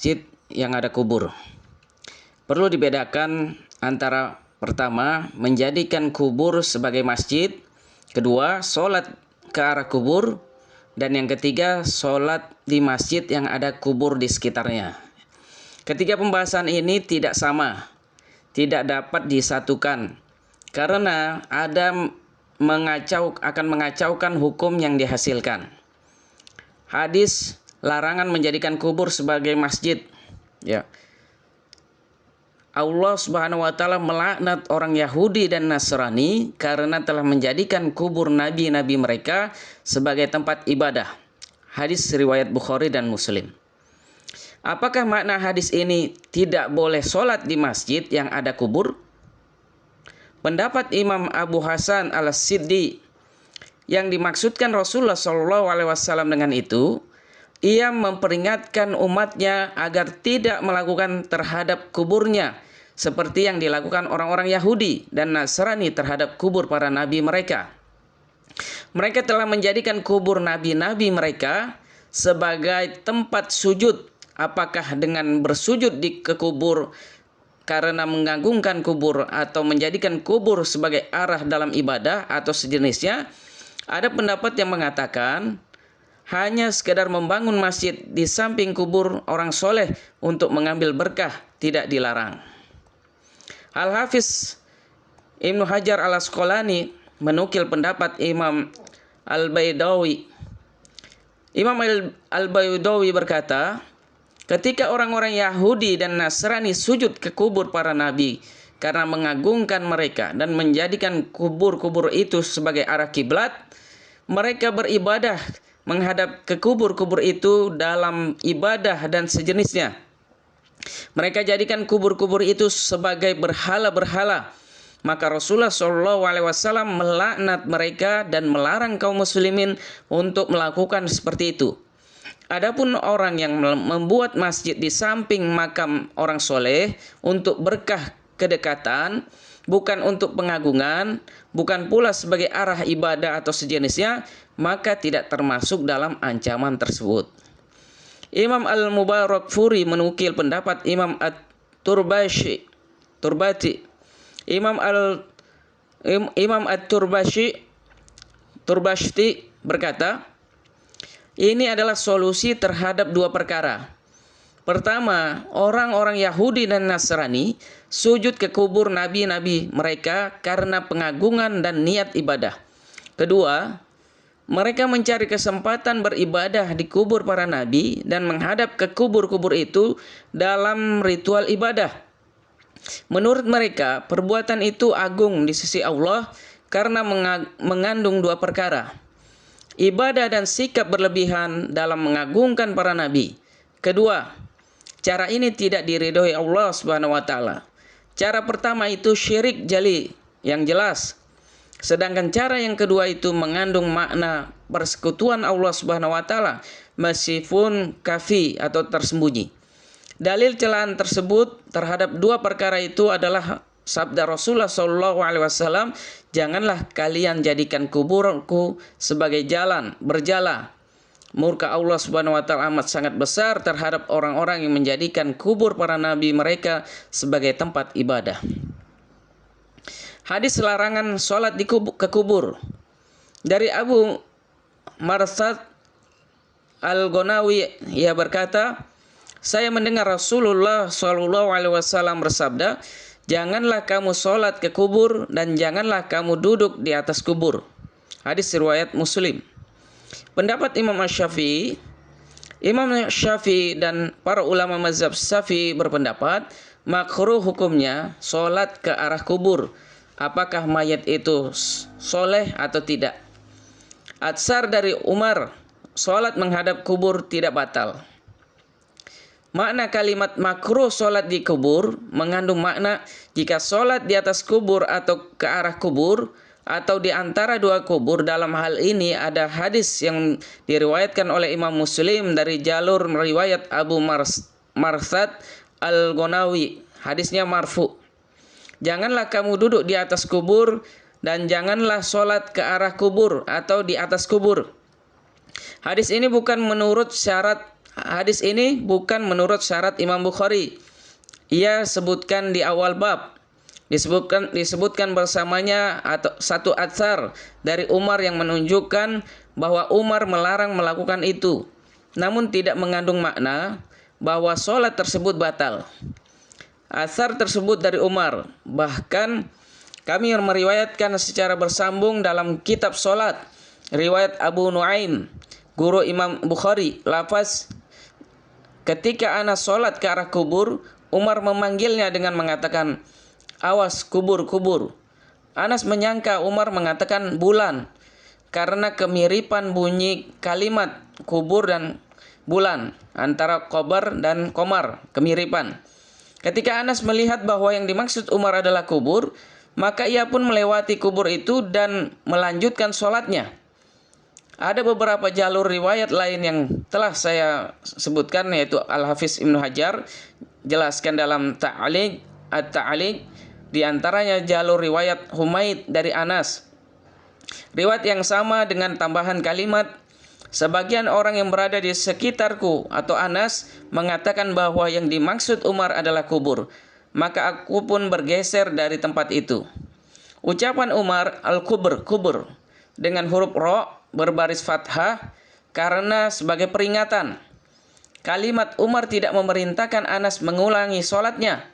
masjid yang ada kubur. Perlu dibedakan antara pertama, menjadikan kubur sebagai masjid, kedua, sholat ke arah kubur, dan yang ketiga, sholat di masjid yang ada kubur di sekitarnya. Ketiga pembahasan ini tidak sama, tidak dapat disatukan, karena akan mengacaukan hukum yang dihasilkan. Hadis larangan menjadikan kubur sebagai masjid. Ya. Allah Subhanahu wa taala melaknat orang Yahudi dan Nasrani karena telah menjadikan kubur nabi-nabi mereka sebagai tempat ibadah. Hadis riwayat Bukhari dan Muslim. Apakah makna hadis ini tidak boleh sholat di masjid yang ada kubur? Pendapat Imam Abu Hasan Al-Siddi, yang dimaksudkan Rasulullah SAW dengan itu, ia memperingatkan umatnya agar tidak melakukan terhadap kuburnya seperti yang dilakukan orang-orang Yahudi dan Nasrani terhadap kubur para nabi mereka. Mereka telah menjadikan kubur nabi-nabi mereka sebagai tempat sujud. Apakah dengan bersujud di kubur karena mengagungkan kubur atau menjadikan kubur sebagai arah dalam ibadah atau sejenisnya? Ada pendapat yang mengatakan hanya sekedar membangun masjid di samping kubur orang soleh untuk mengambil berkah tidak dilarang. Al-Hafiz Ibnu Hajar Al-Asqalani menukil pendapat Imam Al-Baydawi. Imam Al-Baydawi berkata, ketika orang-orang Yahudi dan Nasrani sujud ke kubur para nabi karena mengagungkan mereka dan menjadikan kubur-kubur itu sebagai arah kiblat, mereka beribadah menghadap ke kubur-kubur itu dalam ibadah dan sejenisnya. Mereka jadikan kubur-kubur itu sebagai berhala-berhala. Maka Rasulullah SAW melaknat mereka dan melarang kaum muslimin untuk melakukan seperti itu. Adapun orang yang membuat masjid di samping makam orang soleh untuk berkah kedekatan, bukan untuk pengagungan, bukan pula sebagai arah ibadah atau sejenisnya, maka tidak termasuk dalam ancaman tersebut. Imam Al-Mubarakfuri menukil pendapat Imam At-Turbati. Imam At-Turbashti berkata, ini adalah solusi terhadap dua perkara. Pertama, orang-orang Yahudi dan Nasrani sujud ke kubur nabi-nabi mereka karena pengagungan dan niat ibadah. Kedua, mereka mencari kesempatan beribadah di kubur para nabi dan menghadap ke kubur-kubur itu dalam ritual ibadah. Menurut mereka, perbuatan itu agung di sisi Allah karena mengandung dua perkara. Ibadah dan sikap berlebihan dalam mengagungkan para nabi. Kedua, cara ini tidak diridhoi Allah Subhanahu wa taala. Cara pertama itu syirik jali yang jelas. Sedangkan cara yang kedua itu mengandung makna persekutuan Allah Subhanahu wa taala meskipun kafi atau tersembunyi. Dalil celaan tersebut terhadap dua perkara itu adalah sabda Rasulullah SAW, janganlah kalian jadikan kuburku sebagai jalan berjala. Murka Allah Subhanahu wa taala amat sangat besar terhadap orang-orang yang menjadikan kubur para nabi mereka sebagai tempat ibadah. Hadis larangan sholat ke kubur. Dari Abu Marsad Al-Ghonawi, ia berkata, saya mendengar Rasulullah SAW bersabda, janganlah kamu sholat ke kubur dan janganlah kamu duduk di atas kubur. Hadis riwayat Muslim. Pendapat Imam Syafi'i, Imam Syafi'i dan para ulama mazhab Syafi'i berpendapat makruh hukumnya sholat ke arah kubur. Apakah mayat itu soleh atau tidak? Atsar dari Umar, sholat menghadap kubur tidak batal. Makna kalimat makruh sholat di kubur mengandung makna jika sholat di atas kubur atau ke arah kubur atau di antara dua kubur. Dalam hal ini ada hadis yang diriwayatkan oleh Imam Muslim dari jalur riwayat Abu Marsad Al-Ghonawi. Hadisnya marfu. Janganlah kamu duduk di atas kubur dan janganlah sholat ke arah kubur atau di atas kubur. Hadis ini bukan menurut syarat hadis ini bukan menurut syarat Imam Bukhari. Ia sebutkan di awal bab. Disebutkan bersamanya atau satu atsar dari Umar yang menunjukkan bahwa Umar melarang melakukan itu, namun tidak mengandung makna bahwa sholat tersebut batal. Atsar tersebut dari Umar, bahkan kami meriwayatkan secara bersambung dalam kitab sholat, riwayat Abu Nuaim, guru Imam Bukhari, lafaz, ketika Anas sholat ke arah kubur, Umar memanggilnya dengan mengatakan, "Awas kubur, kubur." Anas menyangka Umar mengatakan bulan karena kemiripan bunyi kalimat kubur dan bulan, antara kobar dan komar, kemiripan. Ketika Anas melihat bahwa yang dimaksud Umar adalah kubur, maka ia pun melewati kubur itu dan melanjutkan sholatnya. Ada beberapa jalur riwayat lain yang telah saya sebutkan, yaitu Al-Hafiz Ibnu Hajar jelaskan dalam Ta'liq At-Ta'liq, di antaranya jalur riwayat Humaid dari Anas. Riwayat yang sama dengan tambahan kalimat, sebagian orang yang berada di sekitarku atau Anas mengatakan bahwa yang dimaksud Umar adalah kubur, maka aku pun bergeser dari tempat itu. Ucapan Umar al-kubur, kubur, dengan huruf ro berbaris fathah karena sebagai peringatan. Kalimat Umar tidak memerintahkan Anas mengulangi sholatnya.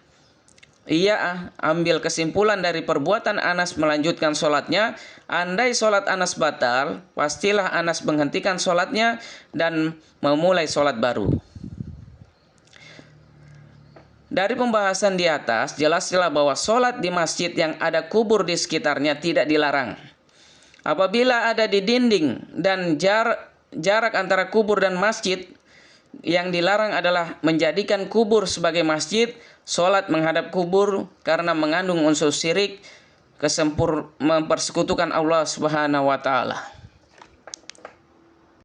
Ia ambil kesimpulan dari perbuatan Anas melanjutkan sholatnya. Andai sholat Anas batal, pastilah Anas menghentikan sholatnya dan memulai sholat baru. Dari pembahasan di atas, jelaslah bahwa sholat di masjid yang ada kubur di sekitarnya tidak dilarang. Apabila ada di dinding dan jarak antara kubur dan masjid, yang dilarang adalah menjadikan kubur sebagai masjid, sholat menghadap kubur karena mengandung unsur syirik, mempersekutukan Allah Subhanahu wa Ta'ala.